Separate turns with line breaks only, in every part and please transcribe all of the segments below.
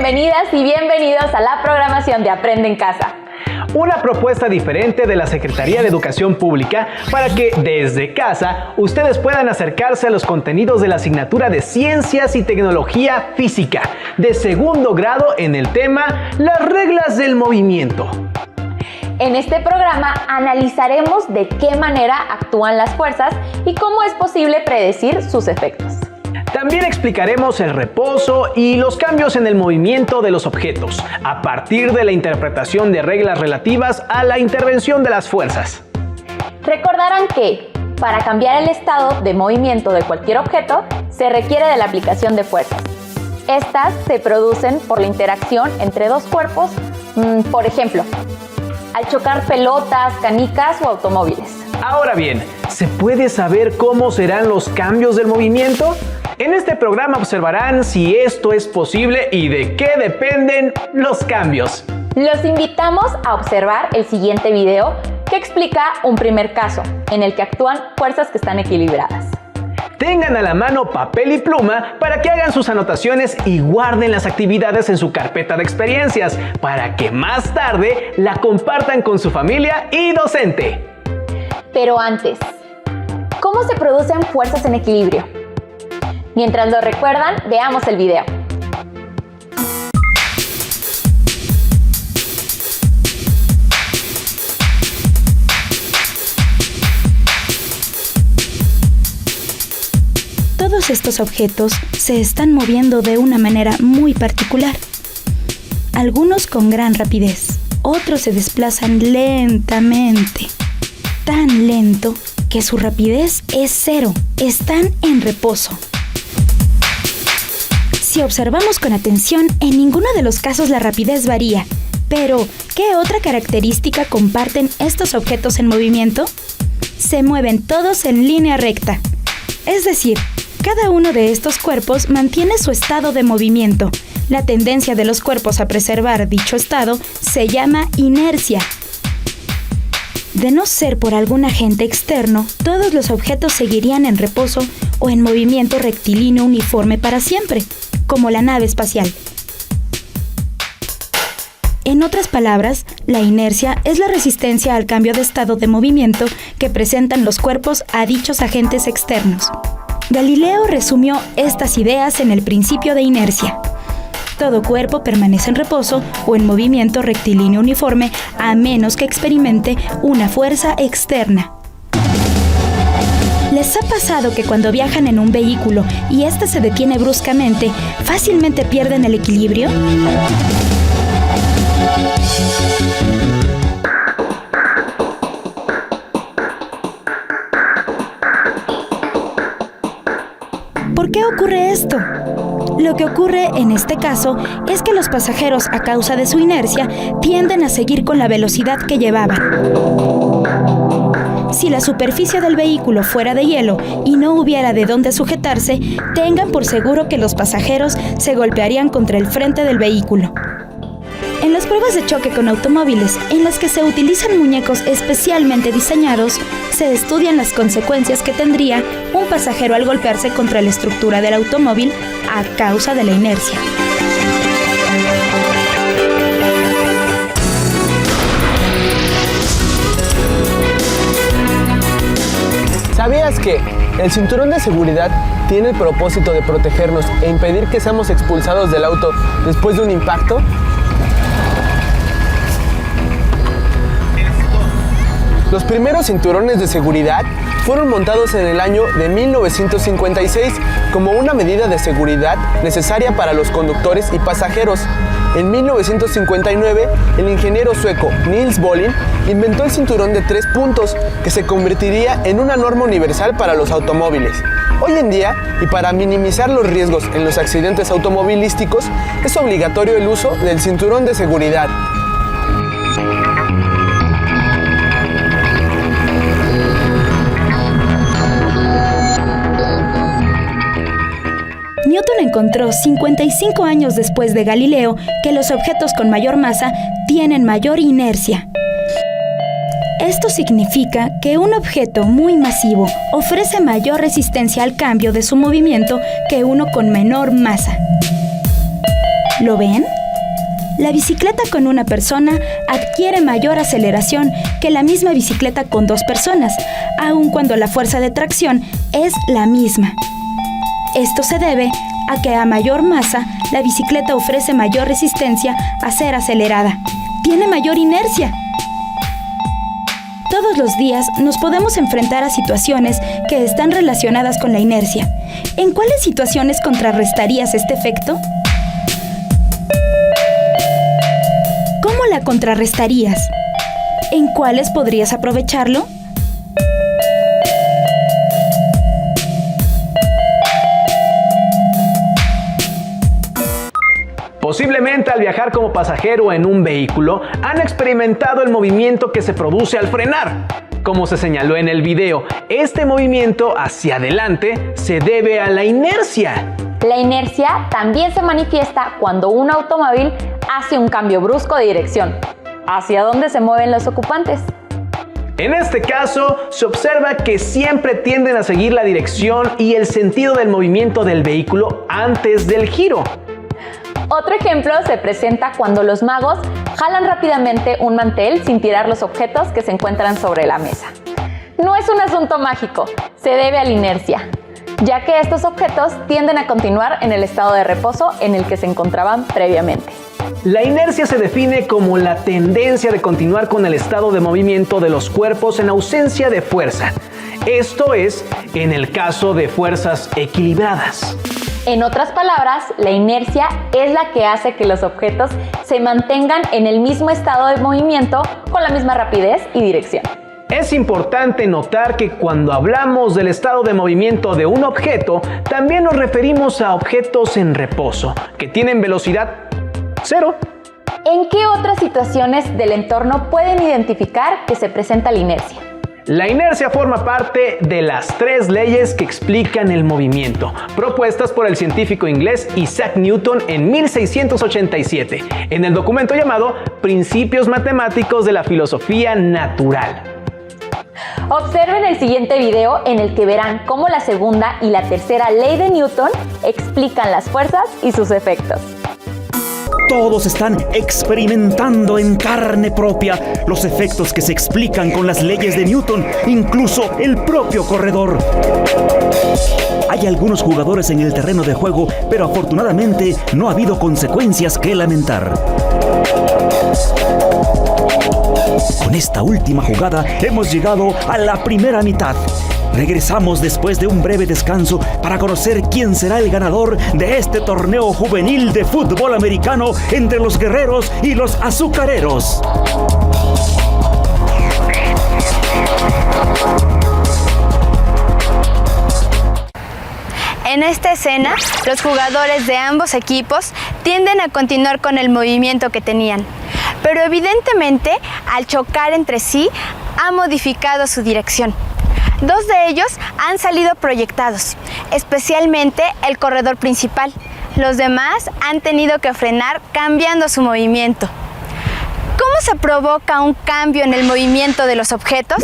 bienvenidas y bienvenidos a la programación de Aprende en Casa.
Una propuesta diferente de la Secretaría de Educación Pública para que desde casa ustedes puedan acercarse a los contenidos de la asignatura de Ciencias y Tecnología Física de segundo grado en el tema Las reglas del movimiento.
En este programa analizaremos de qué manera actúan las fuerzas y cómo es posible predecir sus efectos.
También explicaremos el reposo y los cambios en el movimiento de los objetos, a partir de la interpretación de reglas relativas a la intervención de las fuerzas.
Recordarán que, para cambiar el estado de movimiento de cualquier objeto, se requiere de la aplicación de fuerzas. Estas se producen por la interacción entre dos cuerpos, por ejemplo, al chocar pelotas, canicas o automóviles.
Ahora bien, ¿se puede saber cómo serán los cambios del movimiento? En este programa observarán si esto es posible y de qué dependen los cambios.
Los invitamos a observar el siguiente video que explica un primer caso en el que actúan fuerzas que están equilibradas.
Tengan a la mano papel y pluma para que hagan sus anotaciones y guarden las actividades en su carpeta de experiencias para que más tarde la compartan con su familia y docente.
Pero antes, ¿cómo se producen fuerzas en equilibrio? Mientras lo recuerdan, veamos el video.
Todos estos objetos se están moviendo de una manera muy particular. Algunos con gran rapidez, otros se desplazan lentamente. Tan lento que su rapidez es cero. Están en reposo. Si observamos con atención, en ninguno de los casos la rapidez varía. Pero, ¿qué otra característica comparten estos objetos en movimiento? Se mueven todos en línea recta. Es decir, cada uno de estos cuerpos mantiene su estado de movimiento. La tendencia de los cuerpos a preservar dicho estado se llama inercia. De no ser por algún agente externo, todos los objetos seguirían en reposo o en movimiento rectilíneo uniforme para siempre, como la nave espacial. En otras palabras, la inercia es la resistencia al cambio de estado de movimiento que presentan los cuerpos a dichos agentes externos. Galileo resumió estas ideas en el principio de inercia. Todo cuerpo permanece en reposo o en movimiento rectilíneo uniforme a menos que experimente una fuerza externa. ¿Les ha pasado que cuando viajan en un vehículo y éste se detiene bruscamente, fácilmente pierden el equilibrio? ¿Por qué ocurre esto? Lo que ocurre en este caso es que los pasajeros, a causa de su inercia, tienden a seguir con la velocidad que llevaban. Si la superficie del vehículo fuera de hielo y no hubiera de dónde sujetarse, tengan por seguro que los pasajeros se golpearían contra el frente del vehículo. En las pruebas de choque con automóviles, en las que se utilizan muñecos especialmente diseñados, se estudian las consecuencias que tendría un pasajero al golpearse contra la estructura del automóvil a causa de la inercia.
¿Sabías que el cinturón de seguridad tiene el propósito de protegernos e impedir que seamos expulsados del auto después de un impacto? Los primeros cinturones de seguridad fueron montados en el año de 1956 como una medida de seguridad necesaria para los conductores y pasajeros. En 1959, el ingeniero sueco Niels Bohlin inventó el cinturón de 3 puntos, que se convertiría en una norma universal para los automóviles. Hoy en día, y para minimizar los riesgos en los accidentes automovilísticos, es obligatorio el uso del cinturón de seguridad.
Newton encontró 55 años después de Galileo que los objetos con mayor masa tienen mayor inercia. Esto significa que un objeto muy masivo ofrece mayor resistencia al cambio de su movimiento que uno con menor masa. ¿Lo ven? La bicicleta con una persona adquiere mayor aceleración que la misma bicicleta con 2 personas, aun cuando la fuerza de tracción es la misma. Esto se debe a que a mayor masa, la bicicleta ofrece mayor resistencia a ser acelerada. Tiene mayor inercia. Todos los días nos podemos enfrentar a situaciones que están relacionadas con la inercia. ¿En cuáles situaciones contrarrestarías este efecto? ¿Cómo la contrarrestarías? ¿En cuáles podrías aprovecharlo?
Posiblemente al viajar como pasajero en un vehículo, han experimentado el movimiento que se produce al frenar. Como se señaló en el video, este movimiento hacia adelante se debe a la inercia.
La inercia también se manifiesta cuando un automóvil hace un cambio brusco de dirección. ¿Hacia dónde se mueven los ocupantes?
En este caso, se observa que siempre tienden a seguir la dirección y el sentido del movimiento del vehículo antes del giro.
Otro ejemplo se presenta cuando los magos jalan rápidamente un mantel sin tirar los objetos que se encuentran sobre la mesa. No es un asunto mágico, se debe a la inercia, ya que estos objetos tienden a continuar en el estado de reposo en el que se encontraban previamente.
La inercia se define como la tendencia de continuar con el estado de movimiento de los cuerpos en ausencia de fuerza. Esto es, en el caso de fuerzas equilibradas.
En otras palabras, la inercia es la que hace que los objetos se mantengan en el mismo estado de movimiento con la misma rapidez y dirección.
Es importante notar que cuando hablamos del estado de movimiento de un objeto, también nos referimos a objetos en reposo, que tienen velocidad cero.
¿En qué otras situaciones del entorno pueden identificar que se presenta la inercia?
La inercia forma parte de las 3 leyes que explican el movimiento, propuestas por el científico inglés Isaac Newton en 1687, en el documento llamado Principios Matemáticos de la Filosofía Natural.
Observen el siguiente video en el que verán cómo la segunda y la tercera ley de Newton explican las fuerzas y sus efectos.
Todos están experimentando en carne propia los efectos que se explican con las leyes de Newton, incluso el propio corredor. Hay algunos jugadores en el terreno de juego, pero afortunadamente no ha habido consecuencias que lamentar. Con esta última jugada hemos llegado a la primera mitad. Regresamos después de un breve descanso para conocer quién será el ganador de este torneo juvenil de fútbol americano entre los guerreros y los azucareros.
En esta escena, los jugadores de ambos equipos tienden a continuar con el movimiento que tenían, pero evidentemente, al chocar entre sí, ha modificado su dirección. 2 de ellos han salido proyectados, especialmente el corredor principal. Los demás han tenido que frenar cambiando su movimiento. ¿Cómo se provoca un cambio en el movimiento de los objetos?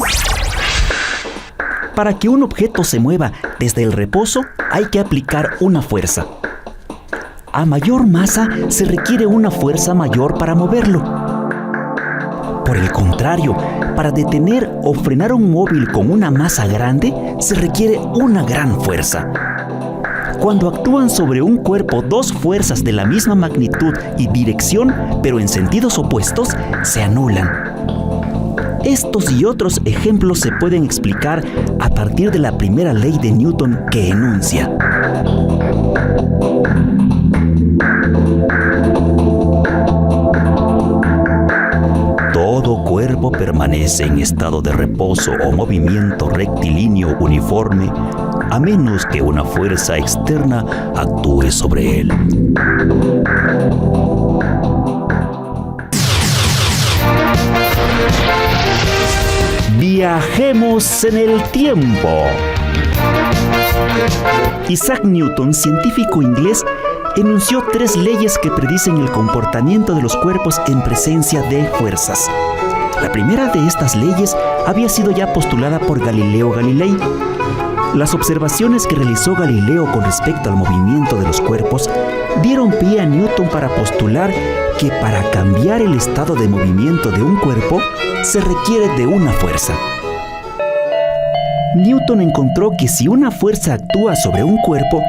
Para que un objeto se mueva desde el reposo, hay que aplicar una fuerza. A mayor masa, se requiere una fuerza mayor para moverlo. Por el contrario, para detener o frenar un móvil con una masa grande, se requiere una gran fuerza. Cuando actúan sobre un cuerpo 2 fuerzas de la misma magnitud y dirección, pero en sentidos opuestos, se anulan. Estos y otros ejemplos se pueden explicar a partir de la primera ley de Newton que enuncia: todo cuerpo permanece en estado de reposo o movimiento rectilíneo uniforme, a menos que una fuerza externa actúe sobre él. Viajemos en el tiempo. Isaac Newton, científico inglés, enunció 3 leyes que predicen el comportamiento de los cuerpos en presencia de fuerzas. La primera de estas leyes había sido ya postulada por Galileo Galilei. Las observaciones que realizó Galileo con respecto al movimiento de los cuerpos dieron pie a Newton para postular que para cambiar el estado de movimiento de un cuerpo se requiere de una fuerza. Newton encontró que si una fuerza actúa sobre un cuerpo,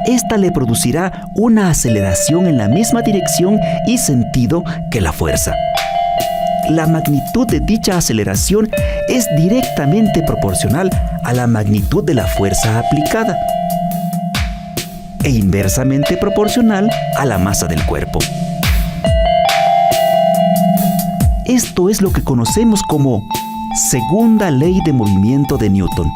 ésta le producirá una aceleración en la misma dirección y sentido que la fuerza. La magnitud de dicha aceleración es directamente proporcional a la magnitud de la fuerza aplicada e inversamente proporcional a la masa del cuerpo. Esto es lo que conocemos como segunda ley de movimiento de Newton.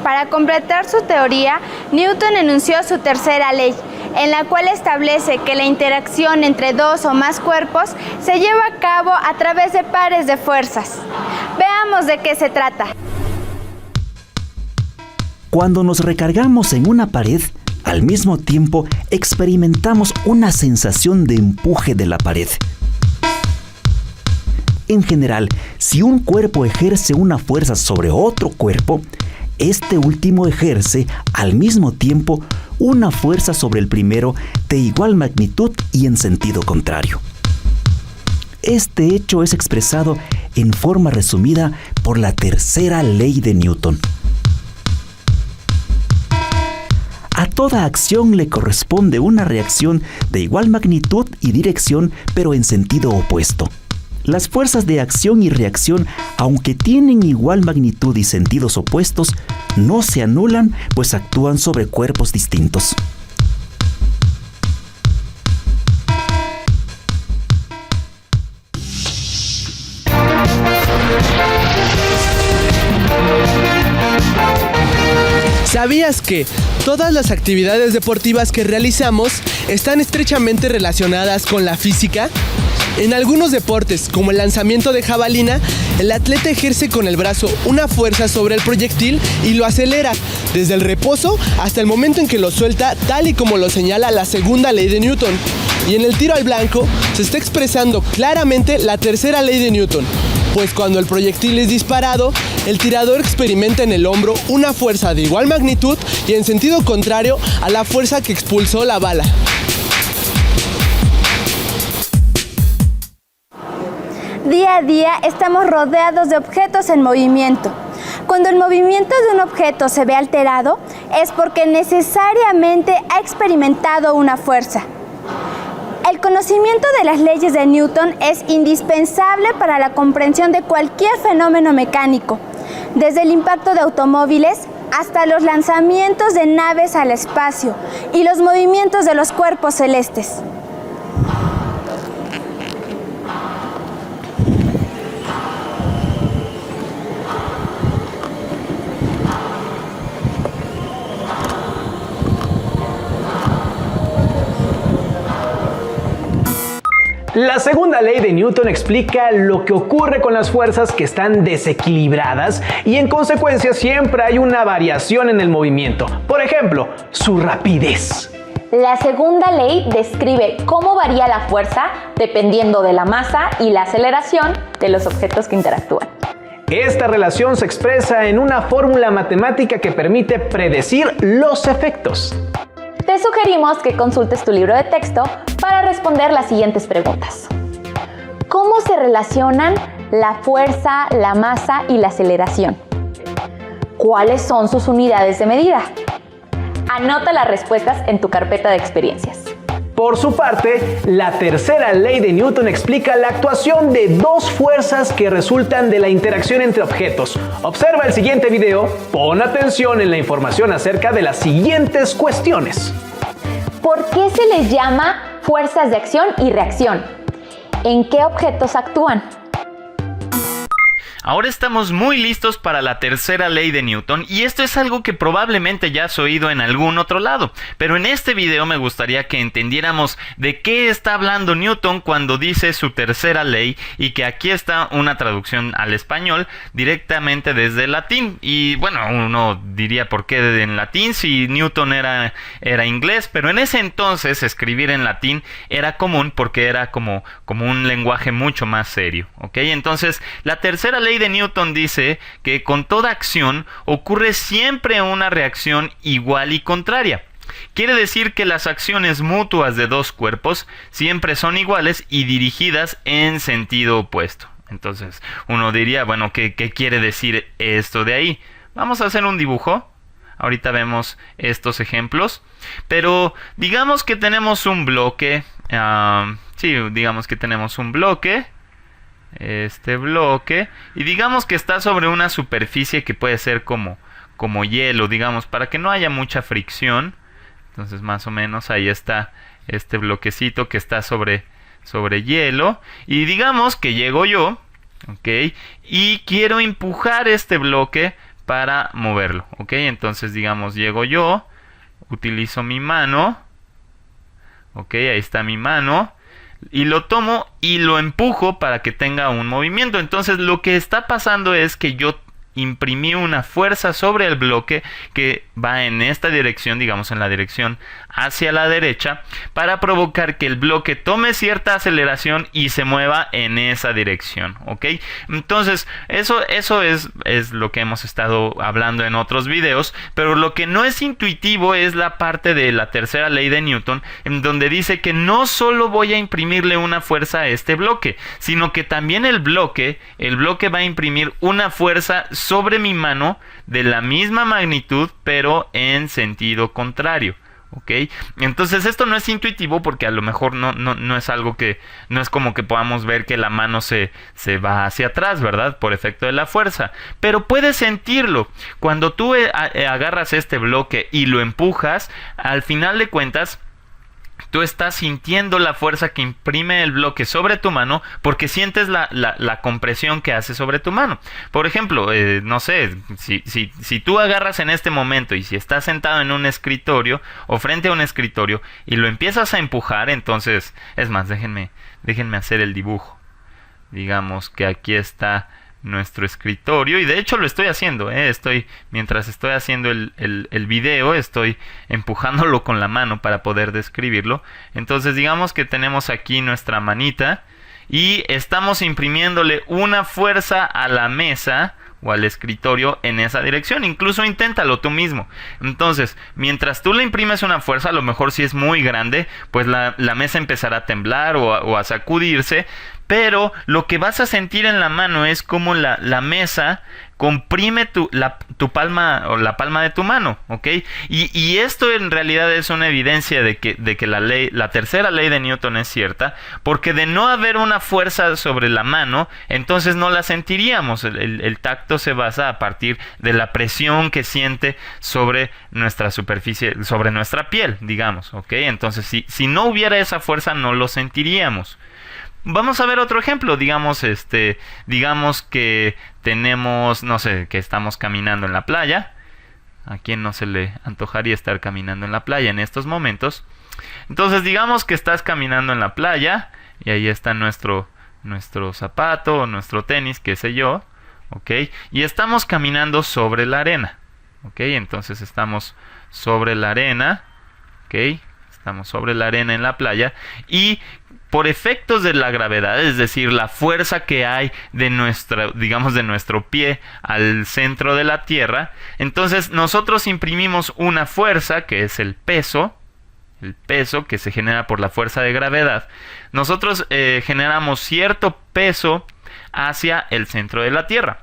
Para completar su teoría, Newton enunció su tercera ley, en la cual establece que la interacción entre dos o más cuerpos se lleva a cabo a través de pares de fuerzas. Veamos de qué se trata.
Cuando nos recargamos en una pared, al mismo tiempo experimentamos una sensación de empuje de la pared. En general, si un cuerpo ejerce una fuerza sobre otro cuerpo, este último ejerce al mismo tiempo una fuerza sobre el primero de igual magnitud y en sentido contrario. Este hecho es expresado en forma resumida por la tercera ley de Newton. A toda acción le corresponde una reacción de igual magnitud y dirección, pero en sentido opuesto. Las fuerzas de acción y reacción, aunque tienen igual magnitud y sentidos opuestos, no se anulan, pues actúan sobre cuerpos distintos.
¿Sabías que todas las actividades deportivas que realizamos están estrechamente relacionadas con la física? En algunos deportes, como el lanzamiento de jabalina, el atleta ejerce con el brazo una fuerza sobre el proyectil y lo acelera, desde el reposo hasta el momento en que lo suelta, tal y como lo señala la segunda ley de Newton. Y en el tiro al blanco se está expresando claramente la tercera ley de Newton, pues cuando el proyectil es disparado, el tirador experimenta en el hombro una fuerza de igual magnitud y en sentido contrario a la fuerza que expulsó la bala.
Día a día estamos rodeados de objetos en movimiento. Cuando el movimiento de un objeto se ve alterado, es porque necesariamente ha experimentado una fuerza. El conocimiento de las leyes de Newton es indispensable para la comprensión de cualquier fenómeno mecánico, desde el impacto de automóviles hasta los lanzamientos de naves al espacio y los movimientos de los cuerpos celestes.
La segunda ley de Newton explica lo que ocurre con las fuerzas que están desequilibradas y en consecuencia siempre hay una variación en el movimiento. Por ejemplo, su rapidez.
La segunda ley describe cómo varía la fuerza dependiendo de la masa y la aceleración de los objetos que interactúan.
Esta relación se expresa en una fórmula matemática que permite predecir los efectos.
Te sugerimos que consultes tu libro de texto para responder las siguientes preguntas. ¿Cómo se relacionan la fuerza, la masa y la aceleración? ¿Cuáles son sus unidades de medida? Anota las respuestas en tu carpeta de experiencias.
Por su parte, la tercera ley de Newton explica la actuación de dos fuerzas que resultan de la interacción entre objetos. Observa el siguiente video, pon atención en la información acerca de las siguientes cuestiones.
¿Por qué se les llama fuerzas de acción y reacción? ¿En qué objetos actúan?
Ahora estamos muy listos para la tercera ley de Newton y esto es algo que probablemente ya has oído en algún otro lado, pero en este video me gustaría que entendiéramos de qué está hablando Newton cuando dice su tercera ley y que aquí está una traducción al español directamente desde el latín. Y bueno, uno diría ¿por qué en latín si Newton era inglés? Pero en ese entonces escribir en latín era común porque era como un lenguaje mucho más serio, ¿ok? Entonces la tercera ley de Newton dice que con toda acción ocurre siempre una reacción igual y contraria. Quiere decir que las acciones mutuas de dos cuerpos siempre son iguales y dirigidas en sentido opuesto. Entonces uno diría, bueno, ¿qué quiere decir esto de ahí? Vamos a hacer un dibujo. Ahorita vemos estos ejemplos. Pero digamos que tenemos un bloque. Digamos que tenemos un bloque. Este bloque. Y digamos que está sobre una superficie que puede ser como hielo, digamos, para que no haya mucha fricción. Entonces más o menos ahí está este bloquecito que está sobre hielo. Y digamos que llego yo, ¿ok? Y quiero empujar este bloque para moverlo, ¿ok? Entonces, digamos, llego yo, utilizo mi mano, ¿ok? Ahí está mi mano, y lo tomo y lo empujo para que tenga un movimiento. Entonces, lo que está pasando es que yo imprimí una fuerza sobre el bloque que va en esta dirección, digamos en la dirección hacia la derecha, para provocar que el bloque tome cierta aceleración y se mueva en esa dirección, ¿ok? Entonces eso es lo que hemos estado hablando en otros videos, pero lo que no es intuitivo es la parte de la tercera ley de Newton, en donde dice que no solo voy a imprimirle una fuerza a este bloque, sino que también el bloque va a imprimir una fuerza sobre mi mano de la misma magnitud, pero en sentido contrario. ¿Ok? Entonces esto no es intuitivo porque a lo mejor no es algo que... No es como que podamos ver que la mano se va hacia atrás, ¿verdad? Por efecto de la fuerza. Pero puedes sentirlo. Cuando tú agarras este bloque y lo empujas, al final de cuentas, tú estás sintiendo la fuerza que imprime el bloque sobre tu mano porque sientes la compresión que hace sobre tu mano. Por ejemplo, no sé, si tú agarras en este momento y si estás sentado en un escritorio o frente a un escritorio y lo empiezas a empujar, entonces, es más, déjenme hacer el dibujo. Digamos que aquí está nuestro escritorio y de hecho lo estoy haciendo, mientras estoy haciendo el video estoy empujándolo con la mano para poder describirlo. Entonces digamos que tenemos aquí nuestra manita y estamos imprimiéndole una fuerza a la mesa o al escritorio en esa dirección. Incluso inténtalo tú mismo. Entonces, mientras tú le imprimes una fuerza, a lo mejor si es muy grande, pues la mesa empezará a temblar o a sacudirse. Pero lo que vas a sentir en la mano es como la mesa comprime tu palma o la palma de tu mano, ¿ok? Y esto en realidad es una evidencia de que la tercera ley de Newton es cierta, porque de no haber una fuerza sobre la mano, entonces no la sentiríamos. El tacto se basa a partir de la presión que siente sobre nuestra superficie, sobre nuestra piel, digamos, ¿ok? Entonces si no hubiera esa fuerza no lo sentiríamos. Vamos a ver otro ejemplo. Digamos que tenemos, no sé, que estamos caminando en la playa. ¿A quién no se le antojaría estar caminando en la playa en estos momentos? Entonces digamos que estás caminando en la playa y ahí está nuestro zapato o nuestro tenis, qué sé yo, ¿ok? Y estamos caminando sobre la arena, ¿ok? Entonces estamos sobre la arena, ¿ok? Estamos sobre la arena en la playa y por efectos de la gravedad, es decir, la fuerza que hay de nuestro pie al centro de la Tierra, entonces nosotros imprimimos una fuerza que es el peso que se genera por la fuerza de gravedad. Nosotros generamos cierto peso hacia el centro de la Tierra.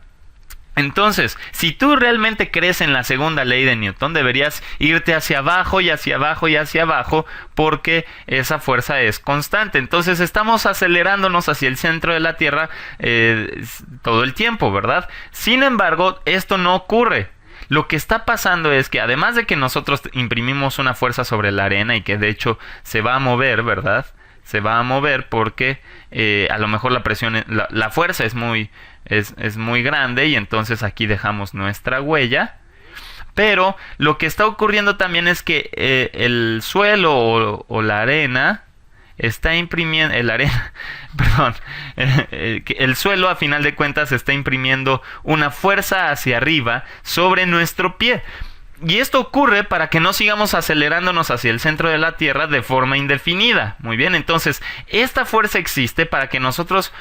Entonces, si tú realmente crees en la segunda ley de Newton, deberías irte hacia abajo y hacia abajo y hacia abajo porque esa fuerza es constante. Entonces estamos acelerándonos hacia el centro de la Tierra todo el tiempo, ¿verdad? Sin embargo, esto no ocurre. Lo que está pasando es que además de que nosotros imprimimos una fuerza sobre la arena y que de hecho se va a mover, ¿verdad? Se va a mover porque a lo mejor la presión, la fuerza es muy grande y entonces aquí dejamos nuestra huella. Pero lo que está ocurriendo también es que el suelo o la arena está imprimiendo, el suelo a final de cuentas está imprimiendo una fuerza hacia arriba sobre nuestro pie. Y esto ocurre para que no sigamos acelerándonos hacia el centro de la Tierra de forma indefinida. Muy bien, entonces esta fuerza existe para que nosotros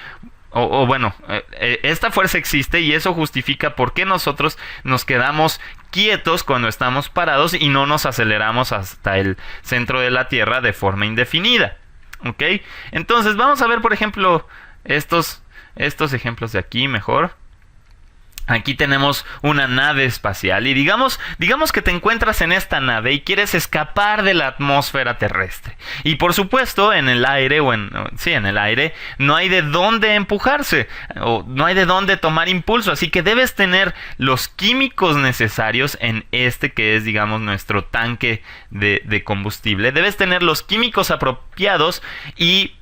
esta fuerza existe y eso justifica por qué nosotros nos quedamos quietos cuando estamos parados y no nos aceleramos hasta el centro de la Tierra de forma indefinida. ¿Ok? Entonces vamos a ver, por ejemplo, estos ejemplos de aquí mejor. Aquí tenemos una nave espacial y digamos que te encuentras en esta nave y quieres escapar de la atmósfera terrestre. Y por supuesto, en el aire en el aire no hay de dónde empujarse o no hay de dónde tomar impulso, así que debes tener los químicos necesarios en este que es, digamos, nuestro tanque de combustible. Debes tener los químicos apropiados y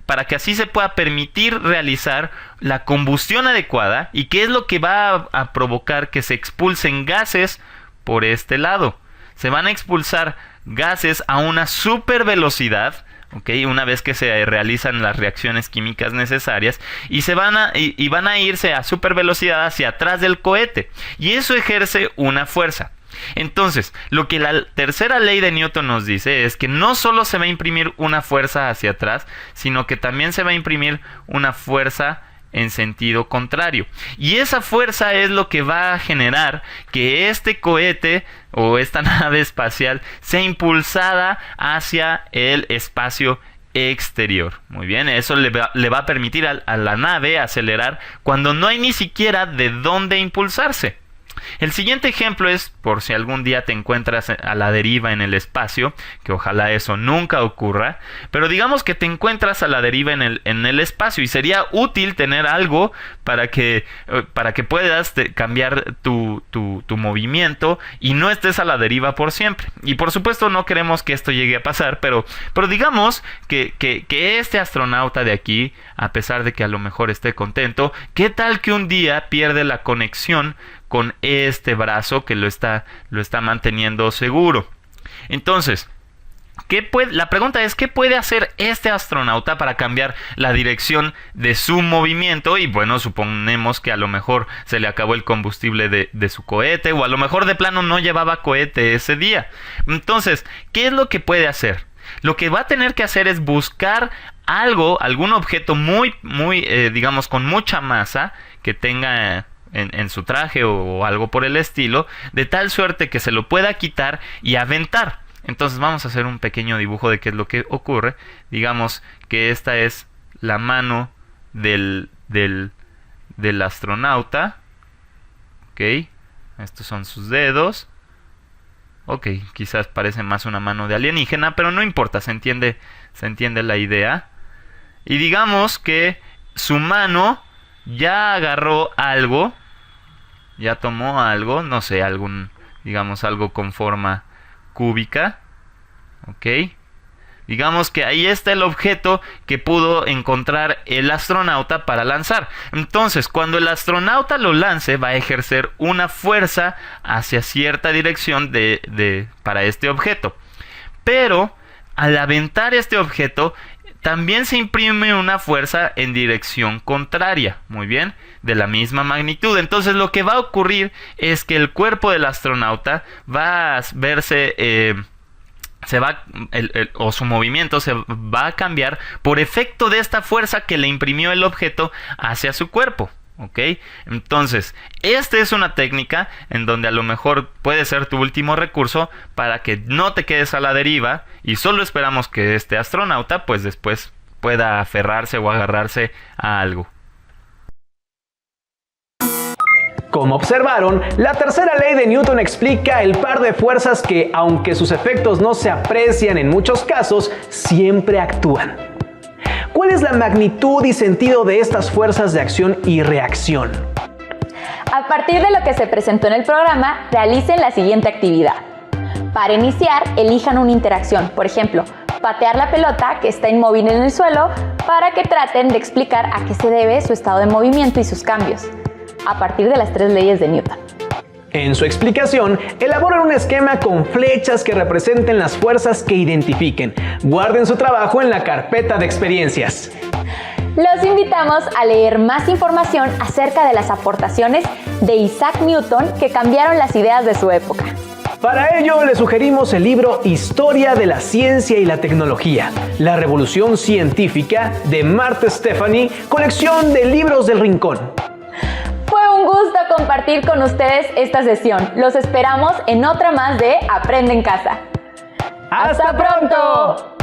para que así se pueda permitir realizar la combustión adecuada. ¿Y qué es lo que va a provocar que se expulsen gases por este lado? Se van a expulsar gases a una super velocidad, ¿ok? Una vez que se realizan las reacciones químicas necesarias y van a irse a super velocidad hacia atrás del cohete. Y eso ejerce una fuerza. Entonces, lo que la tercera ley de Newton nos dice es que no solo se va a imprimir una fuerza hacia atrás, sino que también se va a imprimir una fuerza en sentido contrario. Y esa fuerza es lo que va a generar que este cohete o esta nave espacial sea impulsada hacia el espacio exterior. Muy bien, eso le va a permitir a la nave acelerar cuando no hay ni siquiera de dónde impulsarse. El siguiente ejemplo es, por si algún día te encuentras a la deriva en el espacio, que ojalá eso nunca ocurra, pero digamos que te encuentras a la deriva en el espacio y sería útil tener algo para que puedas cambiar tu movimiento y no estés a la deriva por siempre. Y por supuesto no queremos que esto llegue a pasar, pero digamos que este astronauta de aquí, a pesar de que a lo mejor esté contento, ¿qué tal que un día pierde la conexión con este brazo que lo está manteniendo seguro? Entonces, la pregunta es, ¿qué puede hacer este astronauta para cambiar la dirección de su movimiento? Y bueno, suponemos que a lo mejor se le acabó el combustible de su cohete, o a lo mejor de plano no llevaba cohete ese día. Entonces, ¿qué es lo que puede hacer? Lo que va a tener que hacer es buscar algún objeto muy, digamos, con mucha masa que tenga en su traje o algo por el estilo, de tal suerte que se lo pueda quitar y aventar. Entonces vamos a hacer un pequeño dibujo de qué es lo que ocurre. Digamos que esta es la mano del astronauta. Ok, estos son sus dedos. Ok, quizás parece más una mano de alienígena, pero no importa, se entiende la idea. Y digamos que su mano ya agarró algo, ya tomó algo, no sé, algo con forma cúbica. Ok, digamos que ahí está el objeto que pudo encontrar el astronauta para lanzar. Entonces, cuando el astronauta lo lance, va a ejercer una fuerza hacia cierta dirección para este objeto. Pero al aventar este objeto, también se imprime una fuerza en dirección contraria, muy bien, de la misma magnitud. Entonces lo que va a ocurrir es que el cuerpo del astronauta va a verse, o su movimiento se va a cambiar por efecto de esta fuerza que le imprimió el objeto hacia su cuerpo. ¿Ok? Entonces, esta es una técnica en donde a lo mejor puede ser tu último recurso para que no te quedes a la deriva y solo esperamos que este astronauta pues después pueda aferrarse o agarrarse a algo.
Como observaron, la tercera ley de Newton explica el par de fuerzas que, aunque sus efectos no se aprecian en muchos casos, siempre actúan. ¿Cuál es la magnitud y sentido de estas fuerzas de acción y reacción?
A partir de lo que se presentó en el programa, realicen la siguiente actividad. Para iniciar, elijan una interacción, por ejemplo, patear la pelota que está inmóvil en el suelo para que traten de explicar a qué se debe su estado de movimiento y sus cambios, a partir de las 3 leyes de Newton.
En su explicación, elaboran un esquema con flechas que representen las fuerzas que identifiquen. Guarden su trabajo en la carpeta de experiencias.
Los invitamos a leer más información acerca de las aportaciones de Isaac Newton que cambiaron las ideas de su época.
Para ello, le sugerimos el libro Historia de la Ciencia y la Tecnología, la Revolución Científica de Marta Stefani, colección de libros del Rincón.
Fue un gusto compartir con ustedes esta sesión. Los esperamos en otra más de Aprende en Casa.
¡Hasta pronto!